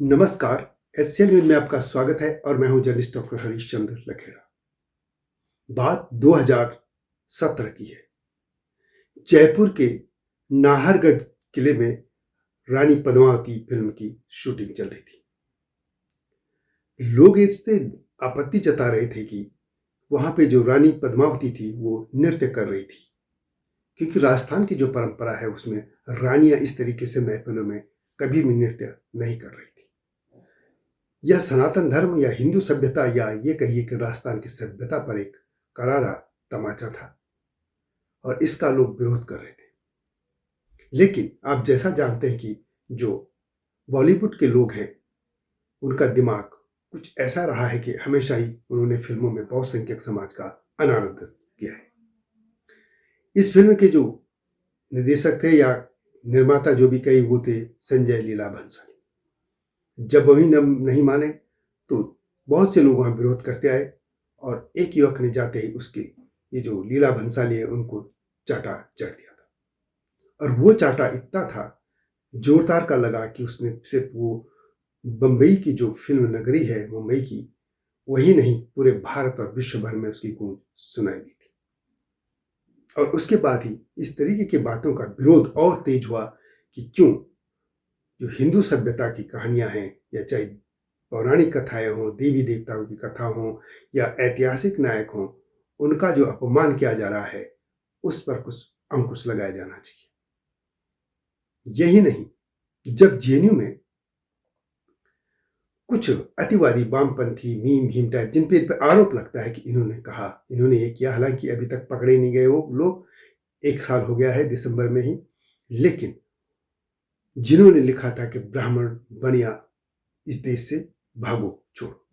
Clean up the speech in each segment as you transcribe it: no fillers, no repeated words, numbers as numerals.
नमस्कार। SCL news में आपका स्वागत है और मैं हूं जर्नलिस्ट डॉक्टर हरीश चंद्र लखेड़ा। बात 2017 की है। जयपुर के नाहरगढ़ किले में रानी पद्मावती फिल्म की शूटिंग चल रही थी। लोग इससे आपत्ति जता रहे थे कि वहां पे जो रानी पद्मावती थी वो नृत्य कर रही थी, क्योंकि राजस्थान की जो परंपरा है उसमें रानियां इस तरीके से महफिलों में कभी भी नृत्य नहीं कर रही थी। यह सनातन धर्म या हिंदू सभ्यता या ये कहिए कि राजस्थान की सभ्यता पर एक करारा तमाचा था और इसका लोग विरोध कर रहे थे। लेकिन आप जैसा जानते हैं कि जो बॉलीवुड के लोग हैं उनका दिमाग कुछ ऐसा रहा है कि हमेशा ही उन्होंने फिल्मों में बहुसंख्यक समाज का अनादर किया है। इस फिल्म के जो निर्देशक थे या निर्माता जो भी कई वो थे संजय लीला भंसाली। जब वही नहीं माने तो बहुत से लोग वहां विरोध करते आए और एक युवक ने जाते ही उसके ये जो लीला भंसाली है उनको चाटा चढ़ दिया था। और वो चाटा इतना था जोरदार का लगा कि उसने सिर्फ वो बंबई की जो फिल्म नगरी है मुंबई की वही नहीं पूरे भारत और विश्व भर में उसकी गूंज सुनाई दी थी। और उसके बाद ही इस तरीके की बातों का विरोध और तेज हुआ कि क्यों जो हिंदू सभ्यता की कहानियां हैं या चाहे पौराणिक कथाएं हों, देवी देवताओं की कथा हों या ऐतिहासिक नायक हों, उनका जो अपमान किया जा रहा है उस पर कुछ अंकुश लगाया जाना चाहिए। यही नहीं, जब जेएनयू में कुछ अतिवादी वामपंथी मीम भीम टाइप जिन पे आरोप लगता है कि इन्होंने ये किया, हालांकि अभी तक पकड़े नहीं गए वो लोग, 1 साल हो गया है दिसंबर में ही, लेकिन जिन्होंने लिखा था कि ब्राह्मण बनिया इस देश से भागो छोड़ो,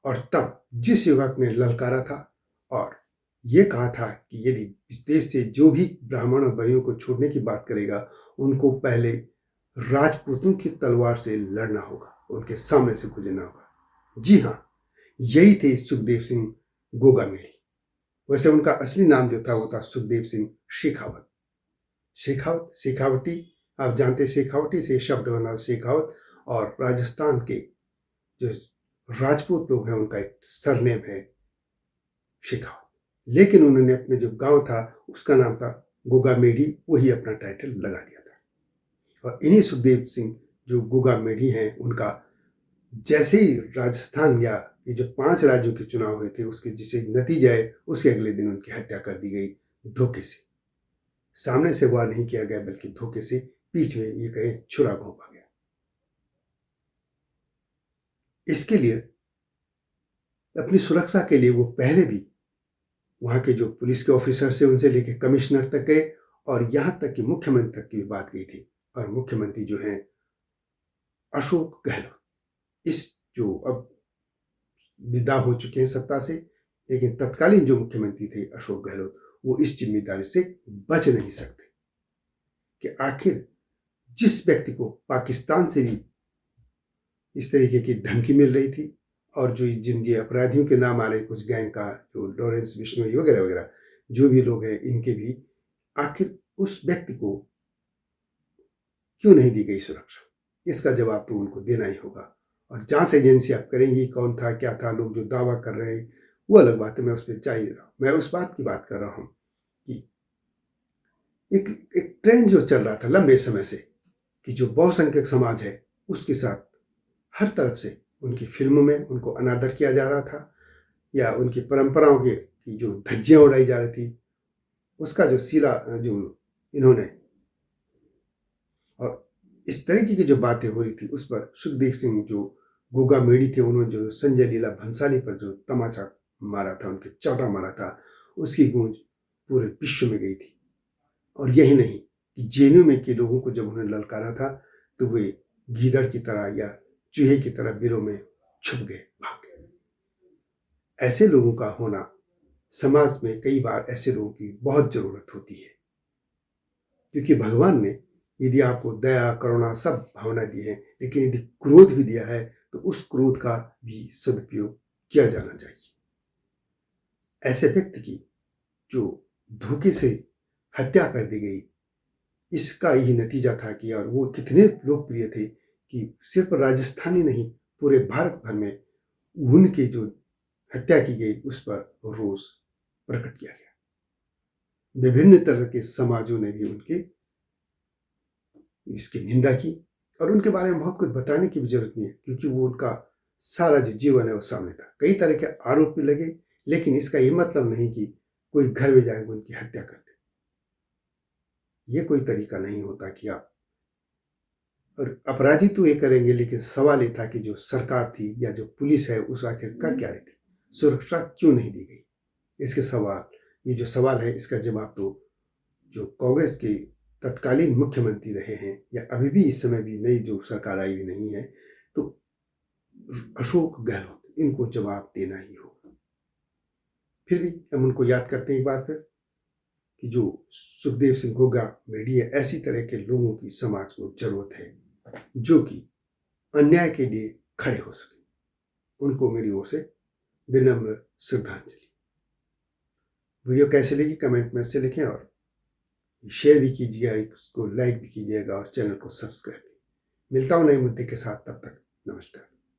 और तब जिस युवक ने ललकारा था और ये कहा था कि यदि इस देश से जो भी ब्राह्मण और बनियों को छोड़ने की बात करेगा उनको पहले राजपूतों की तलवार से लड़ना होगा, उनके सामने से गुजरना होगा। जी हाँ, यही थे सुखदेव सिंह गोगामेड़ी। वैसे उनका असली नाम जो था वो था सुखदेव सिंह शेखावत। शेखावटी आप जानते, शेखावटी से शब्द बना शेखावत, और राजस्थान के जो राजपूत लोग हैं उनका एक सरनेम है शेखावत। लेकिन उन्होंने अपने जो गांव था उसका नाम था गोगामेड़ी, वही अपना टाइटल लगा दिया था। और इन्हीं सुखदेव सिंह जो गोगामेड़ी हैं उनका जैसे ही राजस्थान या ये जो 5 राज्यों के चुनाव हुए थे उसके जिसे नतीजा है उसके अगले दिन उनकी हत्या कर दी गई धोखे से। सामने से वार नहीं किया गया बल्कि धोखे से पीठ में ये कहें छुरा घोंपा गया। इसके लिए अपनी सुरक्षा के लिए वो पहले भी वहां के जो पुलिस के ऑफिसर से उनसे लेकर कमिश्नर तक गए और यहां तक कि मुख्यमंत्री तक की भी बात गई थी। और मुख्यमंत्री जो हैं अशोक गहलोत, इस जो अब विदा हो चुके हैं सत्ता से, लेकिन तत्कालीन जो मुख्यमंत्री थे अशोक गहलोत, वो इस जिम्मेदारी से बच नहीं सकते कि आखिर जिस व्यक्ति को पाकिस्तान से भी इस तरीके की धमकी मिल रही थी और जो जिनके अपराधियों के नाम आ रहे कुछ गैंग का, जो लॉरेंस बिश्नोई वगैरह वगैरह जो भी लोग हैं, इनके भी आखिर उस व्यक्ति को क्यों नहीं दी गई सुरक्षा, इसका जवाब तो उनको देना ही होगा। और जांच एजेंसी आप करेंगी कौन था क्या था, लोग जो दावा कर रहे हैं वो अलग बात है, मैं उस पर चाहिए रहा हूँ। मैं उस बात की बात कर रहा हूँ कि एक ट्रेंड जो चल रहा था लंबे समय से कि जो बहुसंख्यक समाज है उसके साथ हर तरफ से उनकी फिल्मों में उनको अनादर किया जा रहा था या उनकी परंपराओं की जो धज्जियां उड़ाई जा रही थी, उसका जो सिला जो इन्होंने और इस तरीके की जो बातें हो रही थी उस पर सुखदेव सिंह जो गोगामेड़ी थे उन्होंने जो संजय लीला भंसाली पर जो तमाचा मारा था, उनके चाटा मारा था, उसकी गूंज पूरे विश्व में गई थी। और यही नहीं कि जेएनयू में के लोगों को जब उन्होंने ललकारा था तो वे गीदड़ की तरह या चूहे की तरह बिलों में छुप गए, भाग गए। ऐसे लोगों का होना समाज में कई बार ऐसे लोगों की बहुत जरूरत होती है, क्योंकि भगवान ने यदि आपको दया करुणा सब भावना दी है, लेकिन यदि क्रोध भी दिया है तो उस क्रोध का भी सदुपयोग किया जाना चाहिए। ऐसे व्यक्ति की जो धोखे से हत्या कर दी गई, इसका यही नतीजा था कि और वो कितने लोकप्रिय थे कि सिर्फ राजस्थान ही नहीं, पूरे भारत भर में उनकी जो हत्या की गई उस पर रोष प्रकट किया गया। विभिन्न तरह के समाजों ने भी उनके इसकी निंदा की, और उनके बारे में बहुत कुछ बताने की भी जरूरत नहीं है, क्योंकि वो उनका सारा जो जीवन है वो सामने था। कई तरह के आरोप भी लगे, लेकिन इसका ये मतलब नहीं कि कोई घर में जाएंगे उनकी हत्या कर दे। ये कोई तरीका नहीं होता कि आप, और अपराधी तो ये करेंगे, लेकिन सवाल ये था कि जो सरकार थी या जो पुलिस है उस आखिर कर क्या रही थी, सुरक्षा क्यों नहीं दी गई। इसके सवाल, ये जो सवाल है इसका जवाब तो जो कांग्रेस के तत्कालीन मुख्यमंत्री रहे हैं, या अभी भी इस समय भी नई जो सरकार आई भी नहीं है, तो अशोक गहलोत, इनको जवाब देना ही होगा। फिर भी हम उनको याद करते हैं एक बार फिर कि जो सुखदेव सिंह होगा मेडिया, ऐसी तरह के लोगों की समाज को जरूरत है जो कि अन्याय के लिए खड़े हो सके। उनको मेरी ओर से विनम्र श्रद्धांजलि। वीडियो कैसे लगी कमेंट में से लिखें, और शेयर भी कीजिएगा, उसको लाइक भी कीजिएगा, और चैनल को सब्सक्राइब भी। मिलता हूं नए मुद्दे के साथ, तब तक नमस्कार।